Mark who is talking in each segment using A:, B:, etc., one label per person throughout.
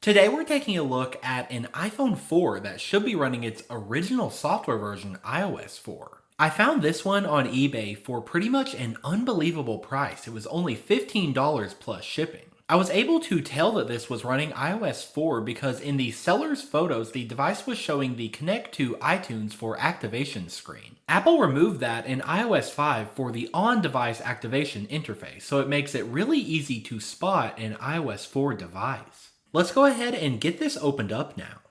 A: Today we're taking a look at an iPhone 4 that should be running its original software version, iOS 4. I found this one on eBay for pretty much an unbelievable price. It was only $15 plus shipping. I was able to tell that this was running iOS 4 because in the seller's photos, the device was showing the Connect to iTunes for activation screen. Apple removed that in iOS 5 for the on-device activation interface, so it makes it really easy to spot an iOS 4 device. Let's go ahead and get this opened up now.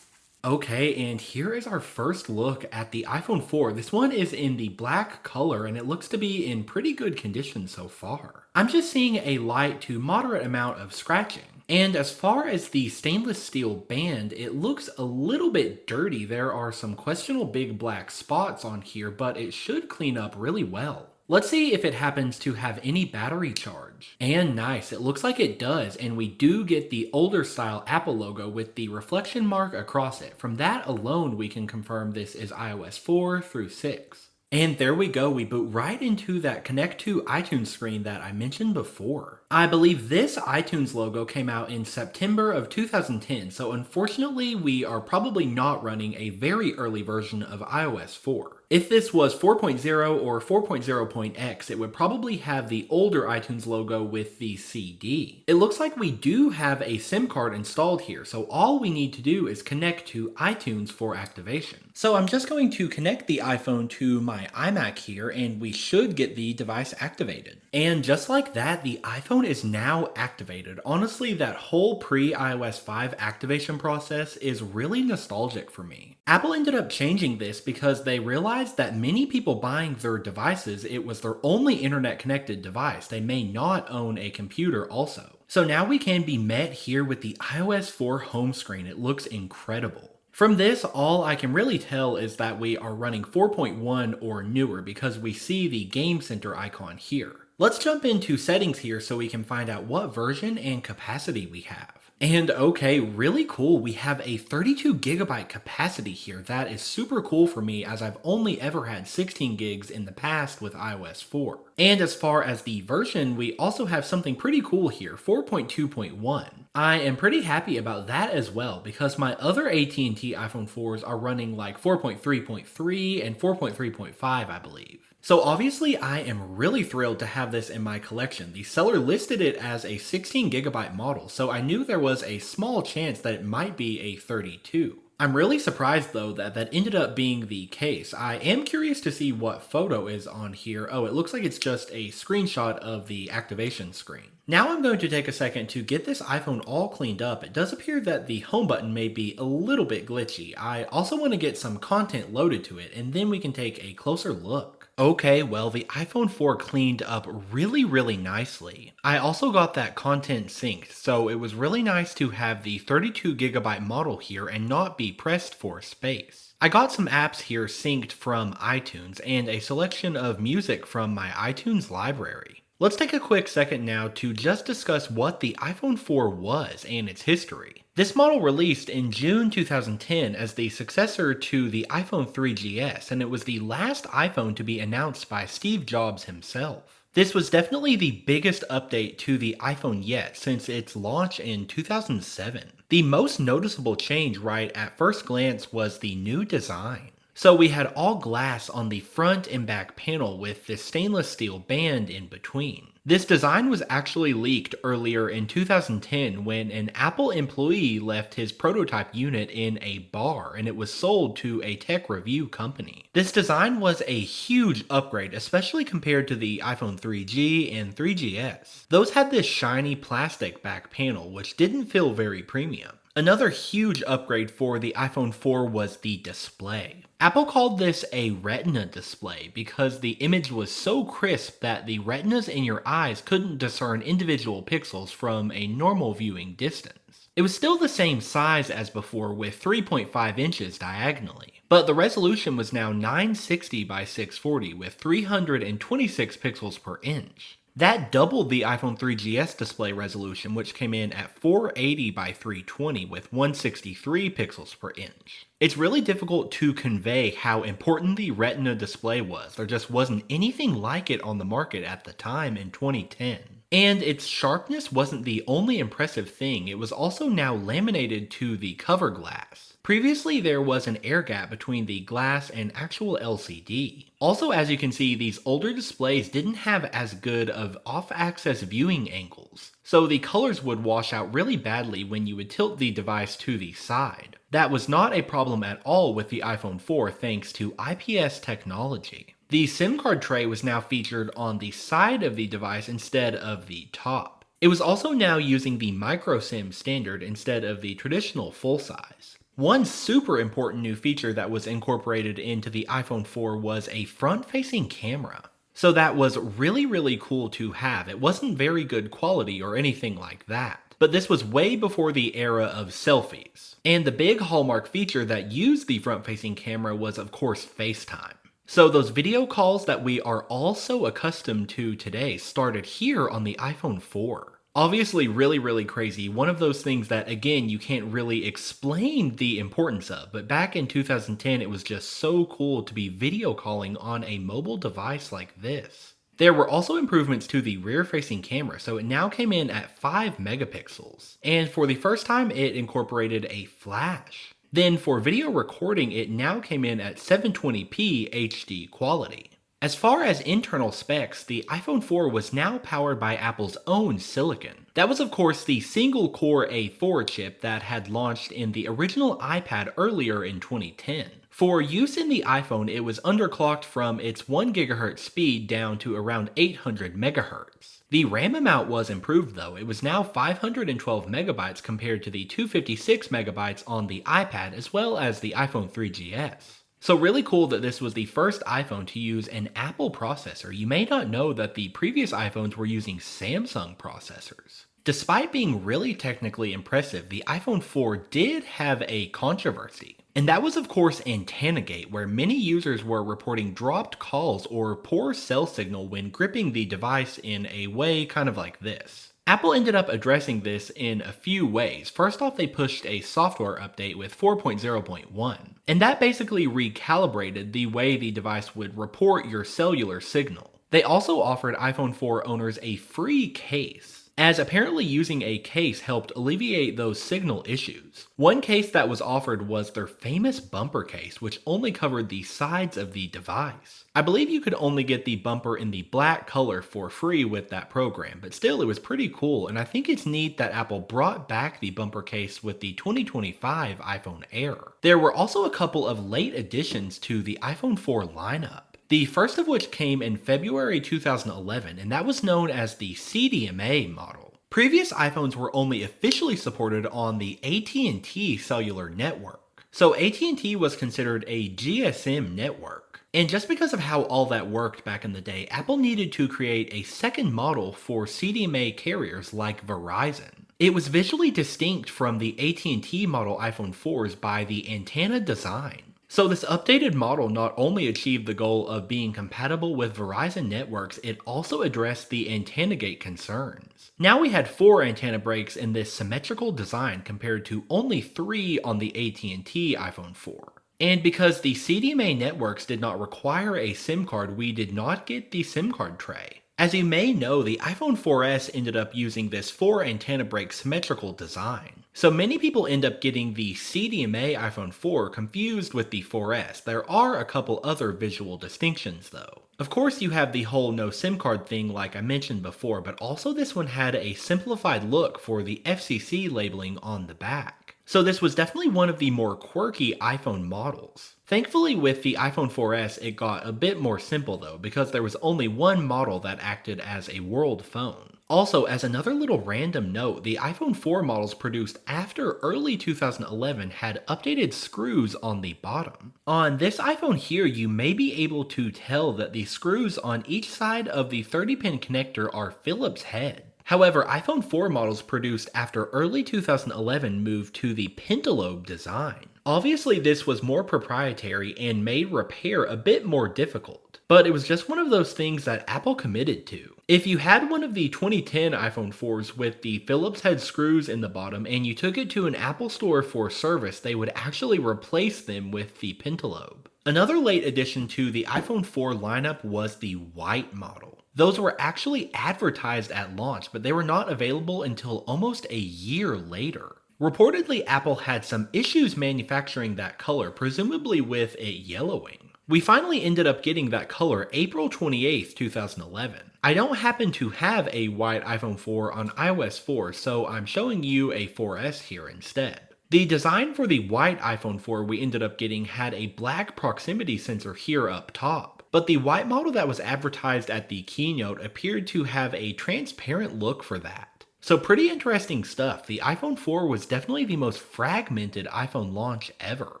A: Okay, and here is our first look at the iPhone 4. This one is in the black color and it looks to be in pretty good condition so far. I'm just seeing a light to moderate amount of scratching. And as far as the stainless steel band, it looks a little bit dirty. There are some questionable big black spots on here, but it should clean up really well. Let's see if it happens to have any battery charge. And nice, it looks like it does, and we do get the older style Apple logo with the reflection mark across it. From that alone, we can confirm this is iOS 4 through 6. And there we go, we boot right into that Connect to iTunes screen that I mentioned before. I believe this iTunes logo came out in September of 2010, so unfortunately we are probably not running a very early version of iOS 4. If this was 4.0 or 4.0.x, it would probably have the older iTunes logo with the CD. It looks like we do have a SIM card installed here, so all we need to do is connect to iTunes for activation. So I'm just going to connect the iPhone to my iMac here, and we should get the device activated. And just like that, the iPhone is now activated. Honestly, that whole pre-iOS 5 activation process is really nostalgic for me. Apple ended up changing this because they realized that many people buying their devices, it was their only internet connected device. They may not own a computer also. So now we can be met here with the iOS 4 home screen. It looks incredible. From this, all I can really tell is that we are running 4.1 or newer because we see the Game Center icon here. Let's jump into settings here so we can find out what version and capacity we have. And okay, really cool, we have a 32 gigabyte capacity here. That is super cool for me as I've only ever had 16 gigs in the past with iOS 4. And as far as the version, we also have something pretty cool here, 4.2.1. I am pretty happy about that as well because my other AT&T iPhone 4s are running like 4.3.3 and 4.3.5, I believe. So obviously I am really thrilled to have this in my collection. The seller listed it as a 16 gigabyte model, so I knew there was a small chance that it might be a 32. I'm really surprised though that ended up being the case. I am curious to see what photo is on here. Oh, it looks like it's just a screenshot of the activation screen. Now I'm going to take a second to get this iPhone all cleaned up. It does appear that the home button may be a little bit glitchy. I also want to get some content loaded to it and then we can take a closer look. Okay, well the iPhone 4 cleaned up really nicely. I also got that content synced, so it was really nice to have the 32 gigabyte model here and not be pressed for space. I got some apps here synced from iTunes and a selection of music from my iTunes library. Let's take a quick second now to just discuss what the iPhone 4 was and its history. This model released in June 2010 as the successor to the iPhone 3GS, and it was the last iPhone to be announced by Steve Jobs himself. This was definitely the biggest update to the iPhone yet since its launch in 2007. The most noticeable change right at first glance was the new design. So we had all glass on the front and back panel with this stainless steel band in between. This design was actually leaked earlier in 2010 when an Apple employee left his prototype unit in a bar and it was sold to a tech review company. This design was a huge upgrade, especially compared to the iPhone 3G and 3GS. Those had this shiny plastic back panel which didn't feel very premium. Another huge upgrade for the iPhone 4 was the display. Apple called this a retina display because the image was so crisp that the retinas in your eyes couldn't discern individual pixels from a normal viewing distance. It was still the same size as before with 3.5 inches diagonally, but the resolution was now 960 by 640 with 326 pixels per inch. That doubled the iPhone 3GS display resolution, which came in at 480 by 320 with 163 pixels per inch. It's really difficult to convey how important the Retina display was. There just wasn't anything like it on the market at the time in 2010. And its sharpness wasn't the only impressive thing, it was also now laminated to the cover glass. Previously, there was an air gap between the glass and actual LCD. Also, as you can see, these older displays didn't have as good of off-axis viewing angles, so the colors would wash out really badly when you would tilt the device to the side. That was not a problem at all with the iPhone 4 thanks to IPS technology. The SIM card tray was now featured on the side of the device instead of the top. It was also now using the micro SIM standard instead of the traditional full size. One super important new feature that was incorporated into the iPhone 4 was a front-facing camera. So that was really cool to have. It wasn't very good quality or anything like that, but this was way before the era of selfies. And the big hallmark feature that used the front-facing camera was of course FaceTime. So those video calls that we are all so accustomed to today started here on the iPhone 4. Obviously really crazy, one of those things that again you can't really explain the importance of, but back in 2010 it was just so cool to be video calling on a mobile device like this. There were also improvements to the rear-facing camera, so it now came in at 5 megapixels, and for the first time it incorporated a flash. Then for video recording it now came in at 720p HD quality. As far as internal specs, the iPhone 4 was now powered by Apple's own silicon. That was of course the single-core A4 chip that had launched in the original iPad earlier in 2010. For use in the iPhone, it was underclocked from its 1 GHz speed down to around 800 MHz. The RAM amount was improved though, it was now 512 MB compared to the 256 MB on the iPad as well as the iPhone 3GS. So really cool that this was the first iPhone to use an Apple processor. You may not know that the previous iPhones were using Samsung processors. Despite being really technically impressive, the iPhone 4 did have a controversy. And that was of course AntennaGate, where many users were reporting dropped calls or poor cell signal when gripping the device in a way kind of like this. Apple ended up addressing this in a few ways. First off, they pushed a software update with 4.0.1, and that basically recalibrated the way the device would report your cellular signal. They also offered iPhone 4 owners a free case, as apparently using a case helped alleviate those signal issues. One case that was offered was their famous bumper case, which only covered the sides of the device. I believe you could only get the bumper in the black color for free with that program, but still it was pretty cool, and I think it's neat that Apple brought back the bumper case with the 2025 iPhone Air. There were also a couple of late additions to the iPhone 4 lineup. The first of which came in February 2011, and that was known as the CDMA model. Previous iPhones were only officially supported on the AT&T cellular network. So AT&T was considered a GSM network. And just because of how all that worked back in the day, Apple needed to create a second model for CDMA carriers like Verizon. It was visually distinct from the AT&T model iPhone 4s by the antenna design. So this updated model not only achieved the goal of being compatible with Verizon networks, it also addressed the AntennaGate concerns. Now we had 4 antenna breaks in this symmetrical design compared to only 3 on the AT&T iPhone 4. And because the CDMA networks did not require a SIM card, we did not get the SIM card tray. As you may know, the iPhone 4S ended up using this 4 antenna break symmetrical design. So many people end up getting the CDMA iPhone 4 confused with the 4S. There are a couple other visual distinctions though. Of course you have the whole no SIM card thing like I mentioned before, but also this one had a simplified look for the FCC labeling on the back. So this was definitely one of the more quirky iPhone models. Thankfully with the iPhone 4S it got a bit more simple though, because there was only one model that acted as a world phone. Also, as another little random note, the iPhone 4 models produced after early 2011 had updated screws on the bottom. On this iPhone here, you may be able to tell that the screws on each side of the 30-pin connector are Phillips head. However, iPhone 4 models produced after early 2011 moved to the pentalobe design. Obviously, this was more proprietary and made repair a bit more difficult, but it was just one of those things that Apple committed to. If you had one of the 2010 iPhone 4s with the Phillips head screws in the bottom and you took it to an Apple store for service, they would actually replace them with the pentalobe. Another late addition to the iPhone 4 lineup was the white model. Those were actually advertised at launch, but they were not available until almost a year later. Reportedly, Apple had some issues manufacturing that color, presumably with it yellowing. We finally ended up getting that color April 28th, 2011. I don't happen to have a white iPhone 4 on iOS 4, so I'm showing you a 4S here instead. The design for the white iPhone 4 we ended up getting had a black proximity sensor here up top, but the white model that was advertised at the keynote appeared to have a transparent look for that. So pretty interesting stuff. The iPhone 4 was definitely the most fragmented iPhone launch ever.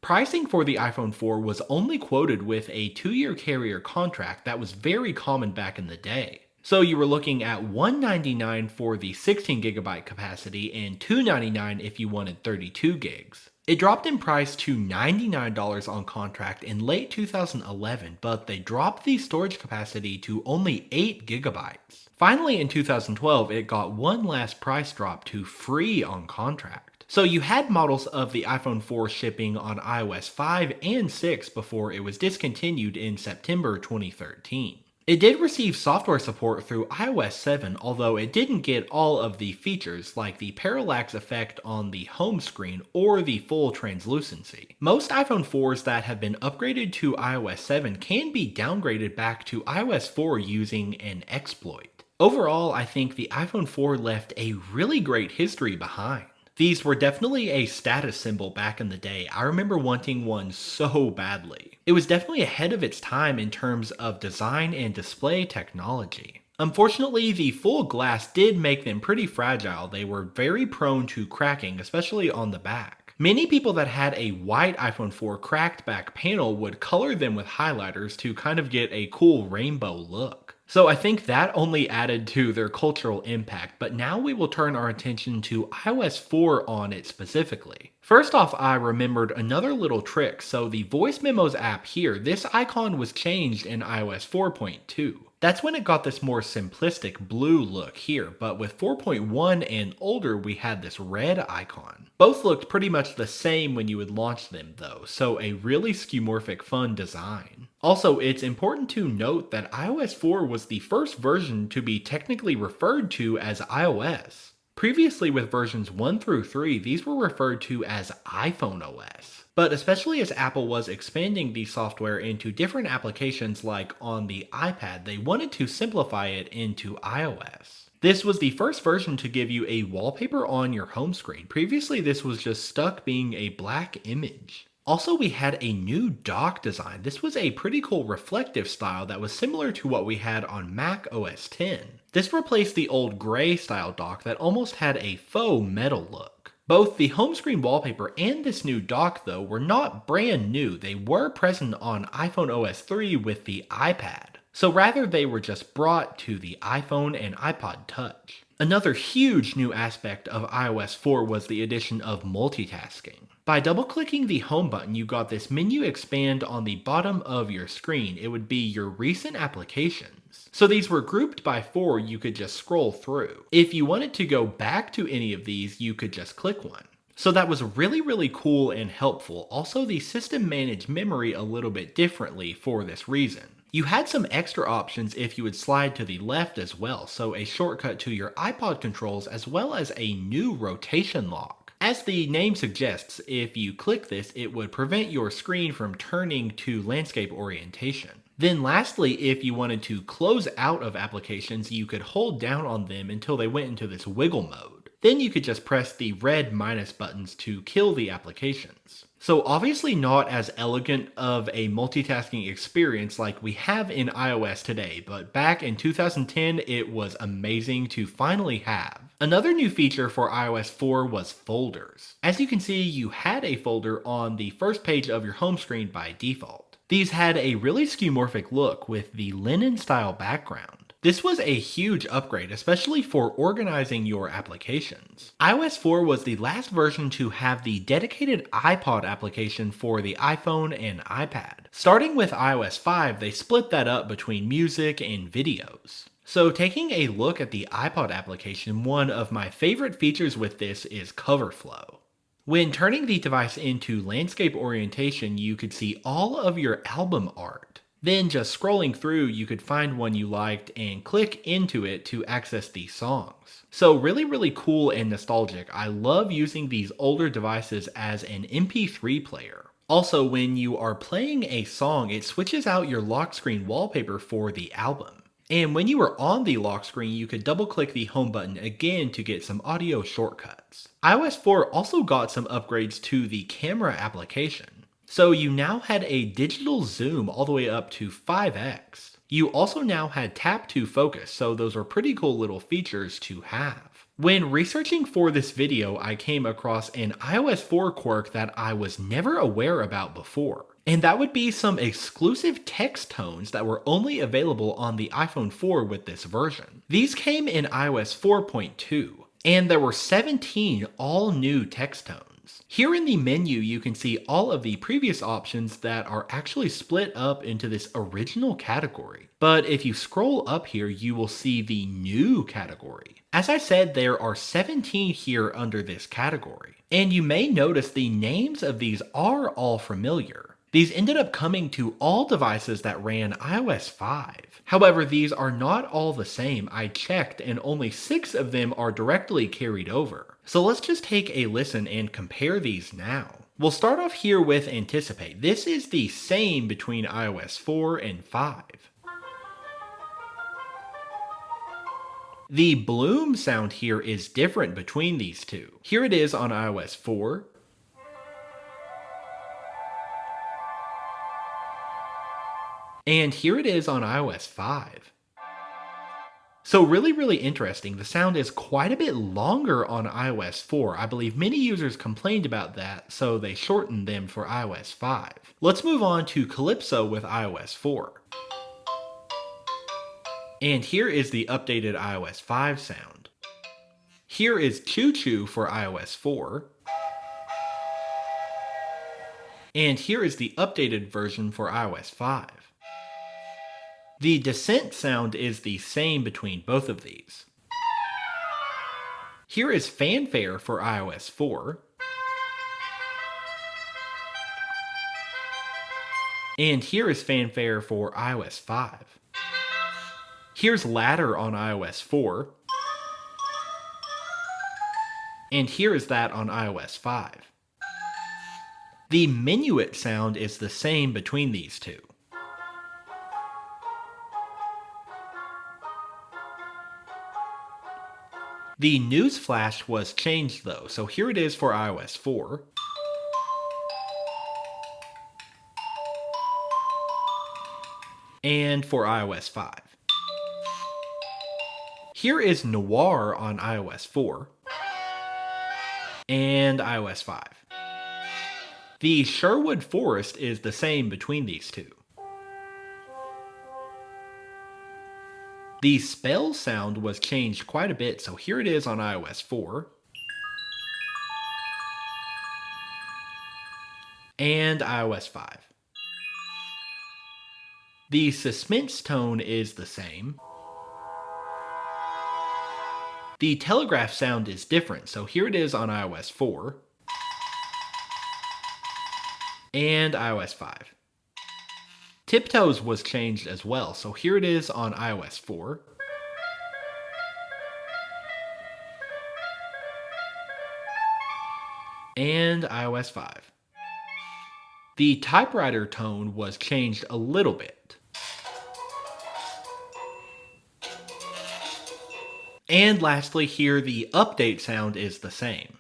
A: Pricing for the iPhone 4 was only quoted with a 2-year carrier contract that was very common back in the day. So you were looking at $199 for the 16GB capacity and $299 if you wanted 32 gigs. It dropped in price to $99 on contract in late 2011, but they dropped the storage capacity to only 8GB. Finally, in 2012, it got one last price drop to free on contract. So you had models of the iPhone 4 shipping on iOS 5 and 6 before it was discontinued in September 2013. It did receive software support through iOS 7, although it didn't get all of the features like the parallax effect on the home screen or the full translucency. Most iPhone 4s that have been upgraded to iOS 7 can be downgraded back to iOS 4 using an exploit. Overall, I think the iPhone 4 left a really great history behind. These were definitely a status symbol back in the day. I remember wanting one so badly. It was definitely ahead of its time in terms of design and display technology. Unfortunately, the full glass did make them pretty fragile. They were very prone to cracking, especially on the back. Many people that had a white iPhone 4 cracked back panel would color them with highlighters to kind of get a cool rainbow look. So I think that only added to their cultural impact, but now we will turn our attention to iOS 4 on it specifically. First off, I remembered another little trick. So the voice memos app here, this icon was changed in iOS 4.2. That's when it got this more simplistic blue look here, but with 4.1 and older we had this red icon. Both looked pretty much the same when you would launch them though, so a really skeuomorphic fun design. Also, it's important to note that iOS 4 was the first version to be technically referred to as iOS. Previously with versions 1 through 3, these were referred to as iPhone OS. But especially as Apple was expanding the software into different applications like on the iPad, they wanted to simplify it into iOS. This was the first version to give you a wallpaper on your home screen. Previously, this was just stuck being a black image. Also, we had a new dock design. This was a pretty cool reflective style that was similar to what we had on Mac OS X. This replaced the old gray style dock that almost had a faux metal look. Both the home screen wallpaper and this new dock though were not brand new. They were present on iPhone OS 3 with the iPad. So rather they were just brought to the iPhone and iPod Touch. Another huge new aspect of iOS 4 was the addition of multitasking. By double-clicking the home button, you got this menu expand on the bottom of your screen. It would be your recent applications. So these were grouped by 4 you could just scroll through. If you wanted to go back to any of these, you could just click one. So that was really cool and helpful. Also, the system managed memory a little bit differently for this reason. You had some extra options if you would slide to the left as well, so a shortcut to your iPod controls as well as a new rotation lock. As the name suggests, if you click this, it would prevent your screen from turning to landscape orientation. Then lastly, if you wanted to close out of applications, you could hold down on them until they went into this wiggle mode. Then you could just press the red minus buttons to kill the applications. So obviously not as elegant of a multitasking experience like we have in iOS today, but back in 2010 it was amazing to finally have. Another new feature for iOS 4 was folders. As you can see, you had a folder on the first page of your home screen by default. These had a really skeuomorphic look with the linen style background. This was a huge upgrade, especially for organizing your applications. iOS 4 was the last version to have the dedicated iPod application for the iPhone and iPad. Starting with iOS 5, they split that up between music and videos. So taking a look at the iPod application, one of my favorite features with this is cover flow. When turning the device into landscape orientation, you could see all of your album art. Then just scrolling through, you could find one you liked and click into it to access these songs. So really cool and nostalgic. I love using these older devices as an MP3 player. Also, when you are playing a song, it switches out your lock screen wallpaper for the album. And when you were on the lock screen, you could double click the home button again to get some audio shortcuts. iOS 4 also got some upgrades to the camera application. So you now had a digital zoom all the way up to 5x. You also now had tap to focus, so those are pretty cool little features to have. When researching for this video, I came across an iOS 4 quirk that I was never aware about before. And that would be some exclusive text tones that were only available on the iPhone 4 with this version. These came in iOS 4.2, and there were 17 all new text tones. Here in the menu, you can see all of the previous options that are actually split up into this original category. But if you scroll up here, you will see the new category. As I said, there are 17 here under this category. And you may notice the names of these are all familiar. These ended up coming to all devices that ran iOS 5. However, these are not all the same. I checked and only 6 of them are directly carried over. So let's just take a listen and compare these now. We'll start off here with Anticipate. This is the same between iOS 4 and 5. The bloom sound here is different between these two. Here it is on iOS 4. And here it is on iOS 5. So really interesting. The sound is quite a bit longer on iOS 4. I believe many users complained about that, so they shortened them for iOS 5. Let's move on to Calypso with iOS 4. And here is the updated iOS 5 sound. Here is Choo Choo for iOS 4. And here is the updated version for iOS 5. The Descent sound is the same between both of these. Here is Fanfare for iOS 4. And here is Fanfare for iOS 5. Here's Ladder on iOS 4. And here is that on iOS 5. The Minuet sound is the same between these two. The Newsflash was changed though, so here it is for iOS 4. And for iOS 5. Here is Noir on iOS 4. And iOS 5. The Sherwood Forest is the same between these two. The Spell sound was changed quite a bit, so here it is on iOS 4. And iOS 5. The Suspense tone is the same. The Telegraph sound is different, so here it is on iOS 4. And iOS 5. Tiptoes was changed as well, so here it is on iOS 4. And iOS 5. The typewriter tone was changed a little bit. And lastly here, the update sound is the same.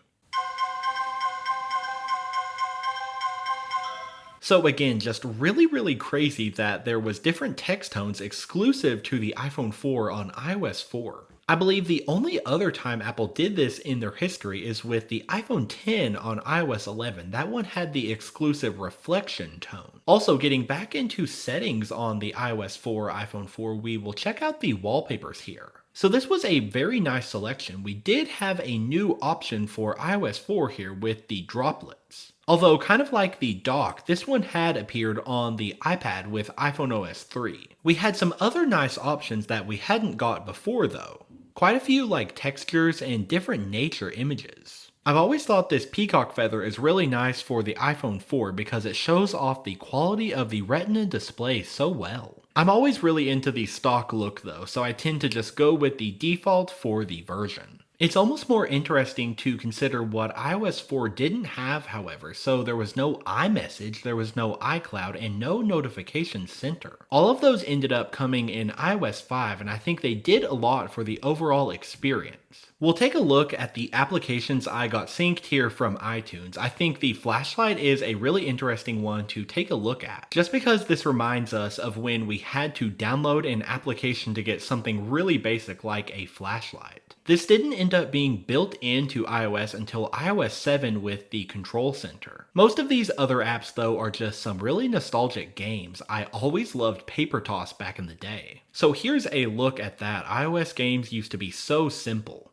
A: So again, just really crazy that there was different text tones exclusive to the iPhone 4 on iOS 4. I believe the only other time Apple did this in their history is with the iPhone 10 on iOS 11. That one had the exclusive reflection tone. Also, getting back into settings on the iOS 4 iPhone 4, we will check out the wallpapers here. So this was a very nice selection. We did have a new option for iOS 4 here with the droplets. Although, kind of like the dock, this one had appeared on the iPad with iPhone OS 3. We had some other nice options that we hadn't got before though. Quite a few like textures and different nature images. I've always thought this peacock feather is really nice for the iPhone 4 because it shows off the quality of the Retina display so well. I'm always really into the stock look though, so I tend to just go with the default for the version. It's almost more interesting to consider what iOS 4 didn't have, however, so there was no iMessage, there was no iCloud, and no notification center. All of those ended up coming in iOS 5, and I think they did a lot for the overall experience. We'll take a look at the applications I got synced here from iTunes. I think the flashlight is a really interesting one to take a look at, just because this reminds us of when we had to download an application to get something really basic like a flashlight. This didn't end up being built into iOS until iOS 7 with the Control Center. Most of these other apps though are just some really nostalgic games. I always loved Paper Toss back in the day. So here's a look at that. iOS games used to be so simple.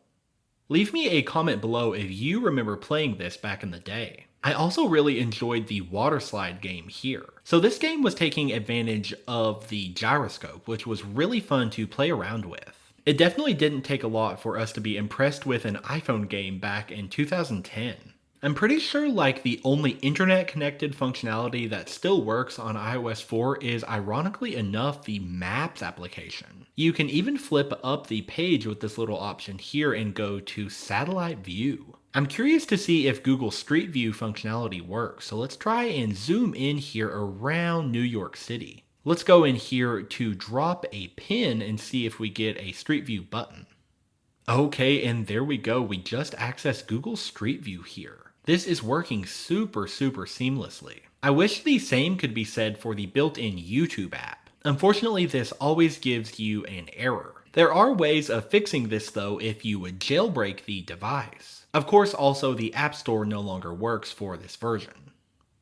A: Leave me a comment below if you remember playing this back in the day. I also really enjoyed the water slide game here. So this game was taking advantage of the gyroscope, which was really fun to play around with. It definitely didn't take a lot for us to be impressed with an iPhone game back in 2010. I'm pretty sure like the only internet connected functionality that still works on iOS 4 is ironically enough the Maps application. You can even flip up the page with this little option here and go to satellite view. I'm curious to see if Google Street View functionality works, so let's try and zoom in here around New York City. Let's go in here to drop a pin and see if we get a Street View button. Okay, and there we go. We just accessed Google Street View here. This is working super seamlessly. I wish the same could be said for the built-in YouTube app. Unfortunately, this always gives you an error. There are ways of fixing this though if you would jailbreak the device. Of course, also the App Store no longer works for this version.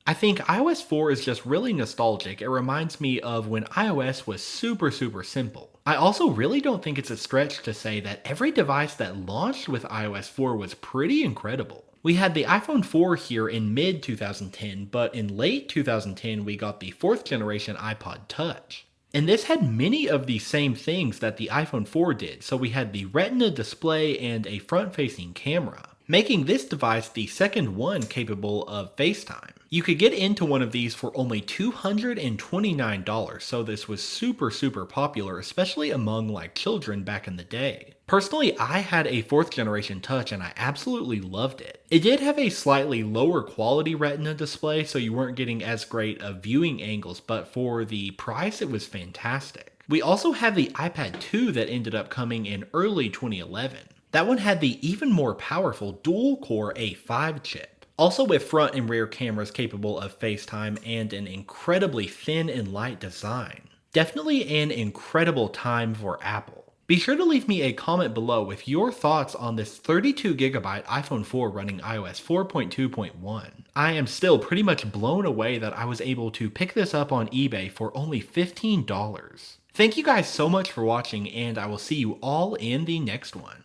A: I think iOS 4 is just really nostalgic. It reminds me of when iOS was super simple. I also really don't think it's a stretch to say that every device that launched with iOS 4 was pretty incredible. We had the iPhone 4 here in mid 2010, but in late 2010 we got the 4th generation iPod Touch. And this had many of the same things that the iPhone 4 did, so we had the Retina display and a front-facing camera, making this device the second one capable of FaceTime. You could get into one of these for only $229, so this was super popular, especially among like children back in the day. Personally, I had a 4th generation Touch and I absolutely loved it. It did have a slightly lower quality Retina display, so you weren't getting as great of viewing angles, but for the price it was fantastic. We also have the iPad 2 that ended up coming in early 2011. That one had the even more powerful dual-core A5 chip. Also with front and rear cameras capable of FaceTime and an incredibly thin and light design. Definitely an incredible time for Apple. Be sure to leave me a comment below with your thoughts on this 32GB iPhone 4 running iOS 4.2.1. I am still pretty much blown away that I was able to pick this up on eBay for only $15. Thank you guys so much for watching, and I will see you all in the next one.